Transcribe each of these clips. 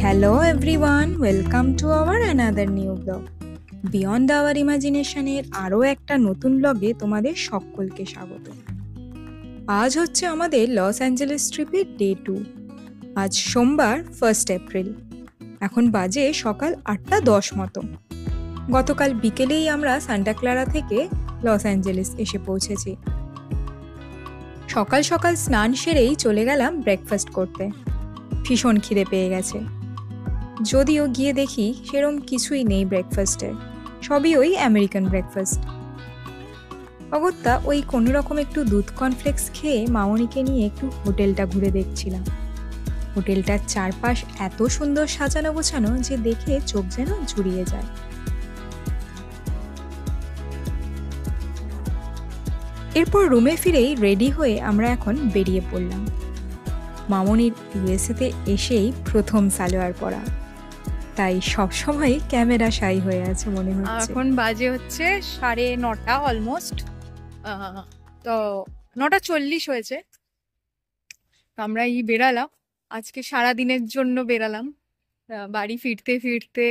hello everyone, welcome to our another new vlog. Beyond our imagination এর আরো একটা নতুন ব্লগে তোমাদের সকলকে স্বাগত। আজ হচ্ছে আমাদের লস অ্যাঞ্জেলেস ট্রিপের ডে 2। আজ সোমবার 1 এপ্রিল। এখন বাজে সকাল 8:10 মতো। গতকাল বিকেলেই আমরা সান্টা ক্লারা থেকে লস অ্যাঞ্জেলেস এসে পৌঁছেছি। সকাল সকাল স্নান সেরেই চলে গেলাম ব্রেকফাস্ট করতে। ভীষণ খিদে পেয়ে গেছে। যদিও গিয়ে দেখি সেরম কিছুই নেই ব্রেকফাস্টে, সবই ওই আমেরিকান ব্রেকফাস্ট। অগত্যা ওই কোনো রকম একটু দুধ কর্নফ্লেক্স খেয়ে মামনিকে নিয়ে একটু হোটেলটা ঘুরে দেখছিলাম। হোটেলটার চারপাশ এত সুন্দর সাজানো গোছানো যে দেখে চোখ যেন জুড়িয়ে যায়। এরপর রুমে ফিরেই রেডি হয়ে আমরা এখন বেরিয়ে পড়লাম। মামনির ইউএসএতে এসেই প্রথম সালোয়ার পরা, তাই সবসময় ক্যামেরা শাই হয়ে আছে মনে হচ্ছে। এখন বাজে হচ্ছে 9:30 অলমোস্ট, তো 9:40 হয়েছে। আমরা বেরালাম আজকে সারাদিনের জন্য বেরালাম। বাড়ি ফিরতে ফিরতে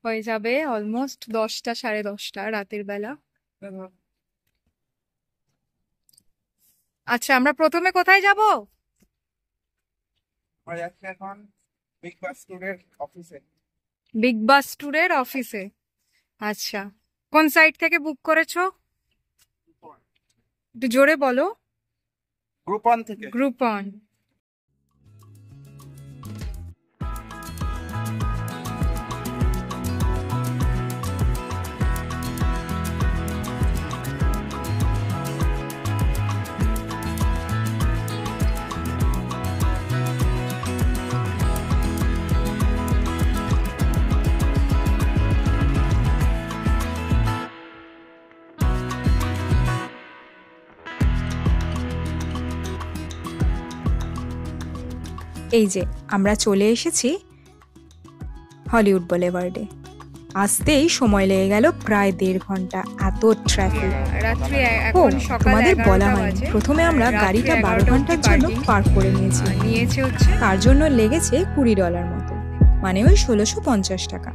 হয়ে যাবে অলমোস্ট 10টা 10:30 রাতের বেলা। আচ্ছা, আমরা প্রথমে কোথায় যাব? এখন বিগ বাস ট্যুরের অফিসে। বিগ বাস ট্যুরের অফিসে। আচ্ছা, কোন সাইট থেকে বুক করেছো? একটু জোরে বলো। গ্রুপন থেকে। গ্রুপন। এই যে আমরা চলে এসেছি হলিউড বুলেভার্ডে। আসতেই সময় লেগে গেল প্রায় 1.5 ঘন্টা, এত ট্রাফিক। রাত্রি এখন সকাল তোমাদের বলা 11টা হয়নি, বাজে। প্রথমে আমরা রাত্রি গাড়িটা 12 11টা ঘন্টার জন্য parking পার্ক করে নিয়েছি। নিয়েছে হচ্ছে তার জন্য লেগেছে $20 মতো, মানে ওই 1650 টাকা।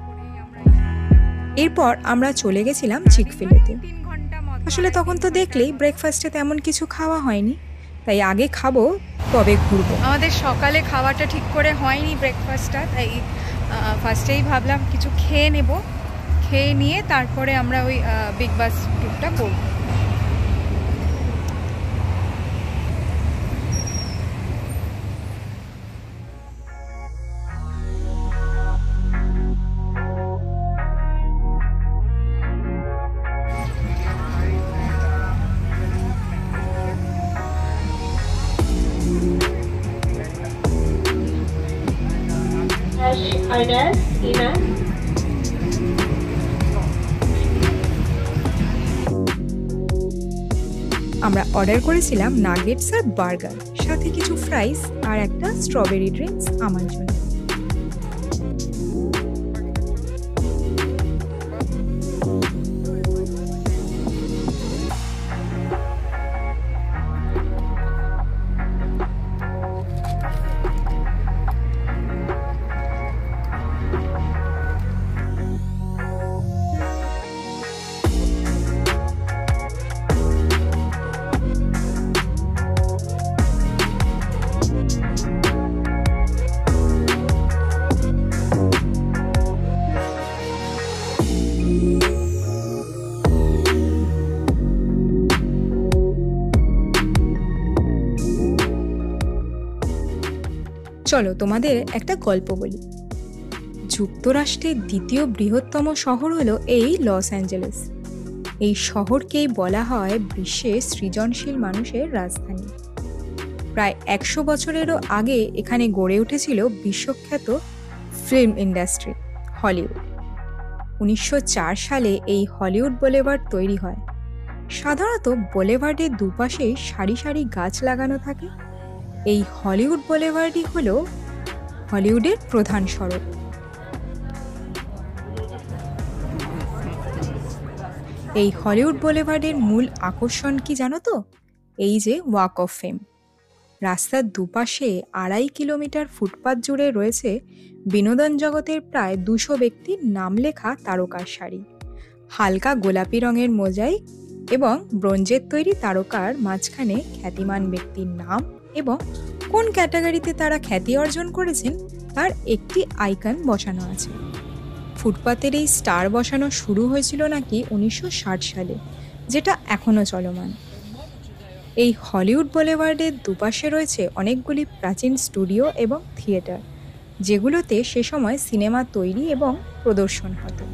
এরপর আমরা চলে গেছিলাম চিকফিলেতে। 3 ঘন্টা মতো। আসলে তখন তো দেখলেই ব্রেকফাস্টে তেমন কিছু খাওয়া হয়নি, তাই আগে খাবো তবে ঘুরবো। আমাদের সকালে খাওয়াটা ঠিক করে হয়নি ব্রেকফাস্টটা, তাই ফার্স্টেই ভাবলাম কিছু খেয়ে নেব। খেয়ে নিয়ে তারপরে আমরা ওই বিগ বাস ট্যুরটা করব। আমরা অর্ডার করেছিলাম নাগেটস আর বার্গার, সাথে কিছু ফ্রাইস আর একটা স্ট্রবেরি ড্রিঙ্কস আমার জন্য। চলো তোমাদের একটা গল্প বলি। যুক্তরাষ্ট্রের দ্বিতীয় বৃহত্তম শহর হলো এই লস অ্যাঞ্জেলেস। এই শহরকেই বলা হয় বিশ্বের সৃজনশীল মানুষের রাজধানী। প্রায় 100 বছরেরও আগে এখানে গড়ে উঠেছিল বিশ্বখ্যাত ফিল্ম ইন্ডাস্ট্রি হলিউড। 1904 সালে এই হলিউড বুলেভার্ড তৈরি হয়। সাধারণত বুলেভার্ডের দুপাশেই সারি সারি গাছ লাগানো থাকে। এই হলিউড বুলেভার্ডই হলো হলিউডের প্রধান সড়ক। এই হলিউড বুলেভার্ডের মূল আকর্ষণ কি জানো তো? এই যে ওয়াক অফ ফেম। রাস্তার দুপাশে 2.5 কিলোমিটার ফুটপাত জুড়ে রয়েছে বিনোদন জগতের প্রায় 200 ব্যক্তির নাম লেখা তারকার সারি। হালকা গোলাপি রঙের মোজাইক এবং ব্রোঞ্জের তৈরি তারকার মাঝখানে খ্যাতিমান ব্যক্তির নাম এবং কোন ক্যাটাগরিতে তারা খ্যাতি অর্জন করেছেন তার একটি আইকন বসানো আছে। ফুটপাতের এই স্টার বসানো শুরু হয়েছিল নাকি 1960 সালে, যেটা এখনও চলমান। এই হলিউড বুলেভার্ডের দুপাশে রয়েছে অনেকগুলি প্রাচীন স্টুডিও এবং থিয়েটার, যেগুলোতে সে সময় সিনেমা তৈরি এবং প্রদর্শন হতো।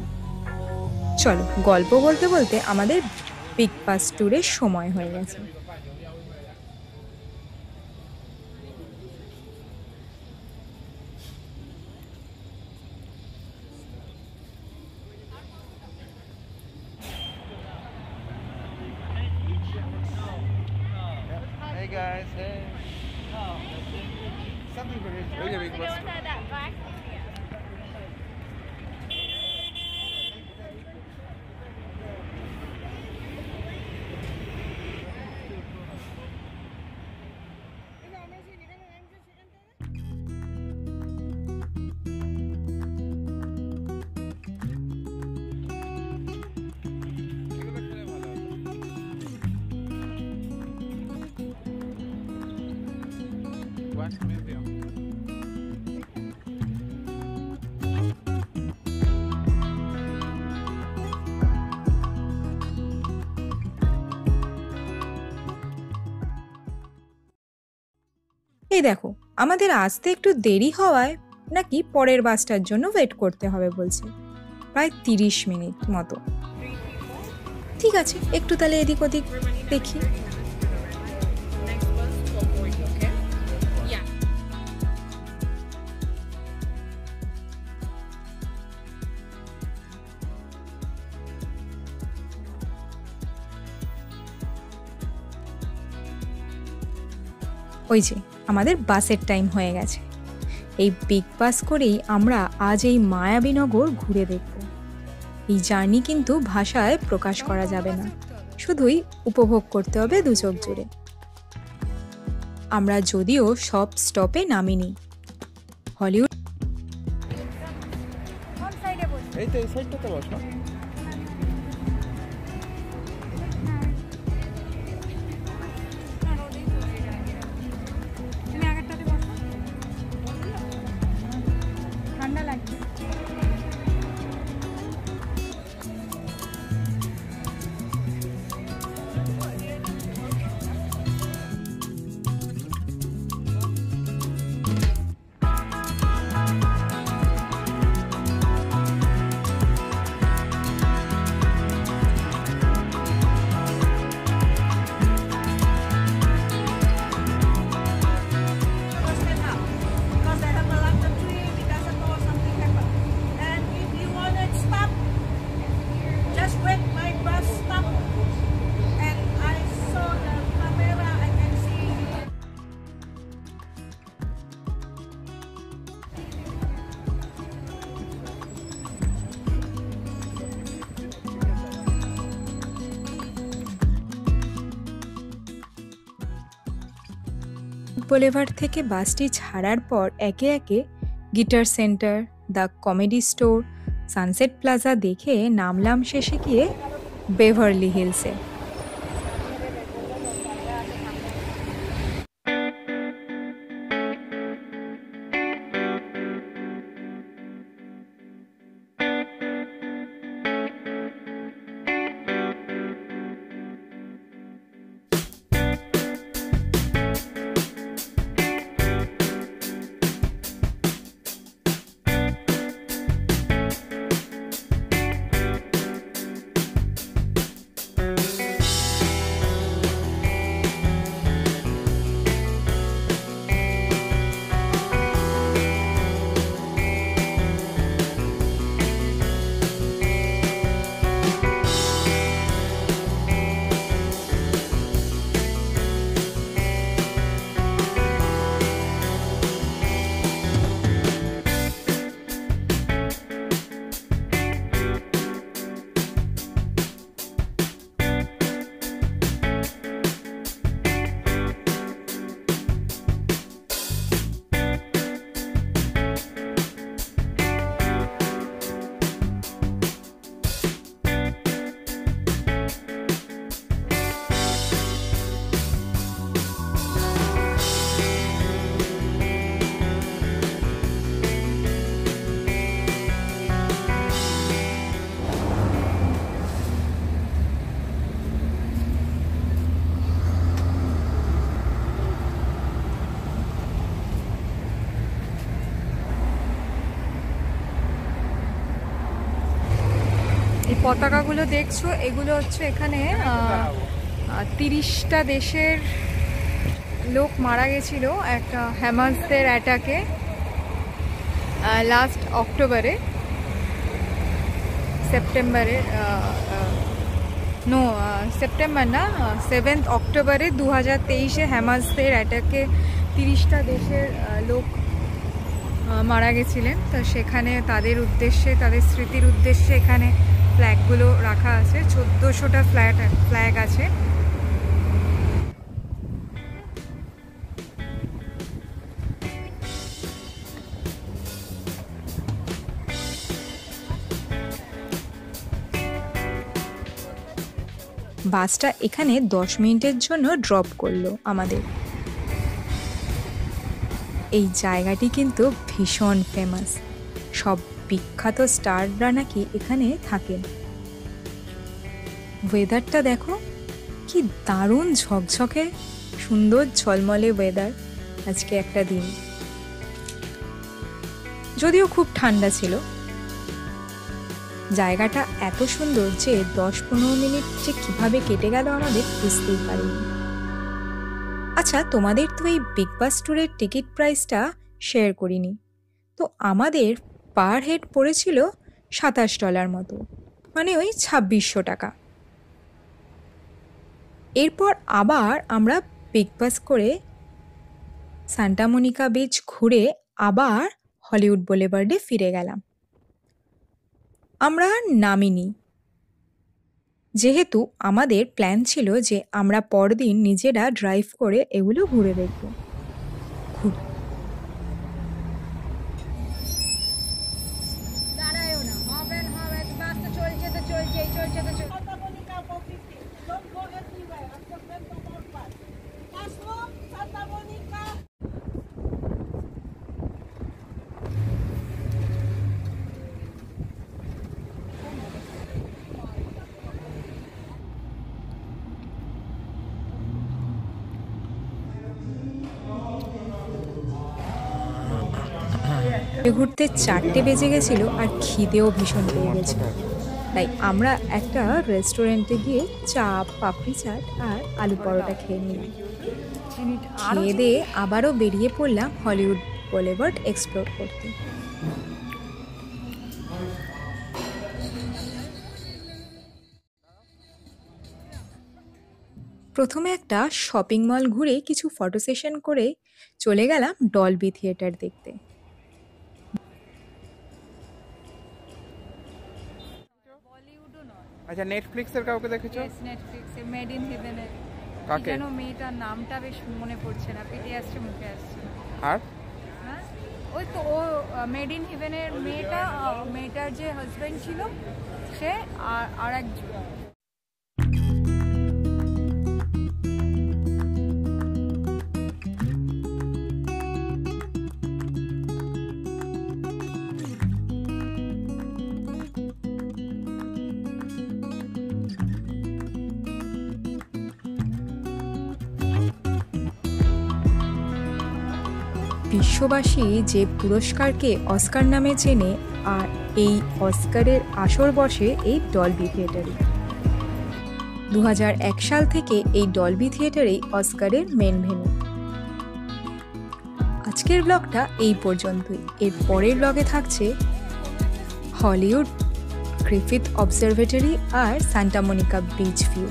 চলো, গল্প বলতে বলতে আমাদের বিগ বাস ট্যুরের সময় হয়ে গেছে। Hey guys, hey. Something very big bus. Wax museum. এই দেখো, আমাদের আসতে একটু দেরি হওয়ায় নাকি পরের বাসটার জন্য ওয়েট করতে হবে বলছে, প্রায় 30 মিনিট মতো। ঠিক আছে, একটু তাহলে এদিক ওদিক দেখি। ওই যে আমাদের বাসের টাইম হয়ে গেছে। এই বিগ বাস করেই আমরা আজ এই মায়াবীনগর ঘুরে দেখব। এই জার্নি কিন্তু ভাষায় প্রকাশ করা যাবে না, শুধুই উপভোগ করতে হবে দু চোখ জুড়ে। আমরা যদিও সব স্টপে নামিনি। হলিউড এই তো এই সাইডটাতে বসো। ঠান্ডা লাগছে। বুলেভার্ড থেকে বাসটি ছাড়ার পর একে একে guitar centre, the comedy store, sunset plaza দেখে নামলাম শেষে গিয়ে বেভারলি হিলসে। এই পতাকাগুলো দেখছো, এগুলো হচ্ছে এখানে 30টা দেশের লোক মারা গেছিল একটা হ্যামাসদের অ্যাটাকে লাস্ট অক্টোবরে, সেপ্টেম্বরে, সেপ্টেম্বর না 7 অক্টোবরে 2023-এ হ্যামাসদের অ্যাটাকে 30টা দেশের লোক মারা গেছিলেন। তো সেখানে তাদের উদ্দেশ্যে, তাদের স্মৃতির উদ্দেশ্যে এখানে ফ্ল্যাগগুলো রাখা আছে। 1400টা ফ্ল্যাগ আছে। বাসটা এখানে 10 মিনিটের জন্য ড্রপ করলো আমাদের। এই জায়গাটি কিন্তু ভীষণ ফেমাস, সব বিখ্যাত স্টাররা নাকি এখানে থাকেন। ওয়েদারটা দেখো, কি দারুণ ঝকঝকে সুন্দর ঝলমলে ওয়েদার আজকে একটা দিন, যদিও খুব ঠান্ডা ছিল। জায়গাটা এত সুন্দর যে 10-15 মিনিট যে কিভাবে কেটে গেল আমাদের বুঝতেই পারিনি। আচ্ছা, তোমাদের তো এই বিগ বাস ট্যুরের টিকিট প্রাইসটা শেয়ার করিনি। তো আমাদের পার হেড পড়েছিল $27 মতো, মানে ওই 2600 টাকা। এরপর আবার আমরা বিগ বাস করে সান্টা মনিকা বিচ ঘুরে আবার হলিউড বুলেভার্ডে ফিরে গেলাম। আমরা নামিনি, যেহেতু আমাদের প্ল্যান ছিল যে আমরা পরদিন নিজেরা ড্রাইভ করে এগুলো ঘুরে দেখব। ঘুরতে 4টে বেজে গেছিল আর খিদেও ভীষণ পেয়ে গেছিল। তাই আমরা একটা রেস্টুরেন্টে গিয়ে চা, পাপড়ি চাট আর আলু পরোটা খেয়ে নিলাম। খেয়ে দিয়ে আবারও বেরিয়ে পড়লাম হলিউড বুলেভার্ড এক্সপ্লোর করতে। প্রথমে একটা শপিং মল ঘুরে কিছু ফটো সেশন করে চলে গেলাম ডলবি থিয়েটার দেখতে। আচ্ছা, নেটফ্লিক্সের কাউকে দেখেছো? নেটফ্লিক্সে মেড ইন হেভেনের কাকে? কেন মেয়েটার নামটা বেশ মনে পড়ছে না, পেটে আসছে, মুখে আসছে। আর হ্যাঁ, ওই তো ও মেড ইন হেভেনের মেয়েটার যে হাজব্যান্ড ছিল সে, আর একজন। বিশ্ববাসী যে পুরস্কারকে অস্কার নামে চেনে, আর এই অস্কারের আসর বসে এই ডলবি থিয়েটারে। 2001 সাল থেকে এই ডলবি থিয়েটারেই অস্কারের মেন ভেন্যু। আজকের ব্লগটা এই পর্যন্তই। এর পরের ব্লগে থাকছে হলিউড, গ্রিফিথ অবজারভেটরি আর সান্টা মনিকা বিচ ভিউ।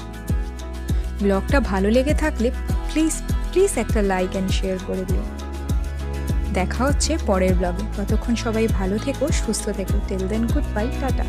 ব্লগটা ভালো লেগে থাকলে প্লিজ একটা লাইক অ্যান্ড শেয়ার করে দিও। দেখা হচ্ছে পরের ব্লগে। ততক্ষণ সবাই ভালো থেকো, সুস্থ থেকো। Till then, good bye, tata.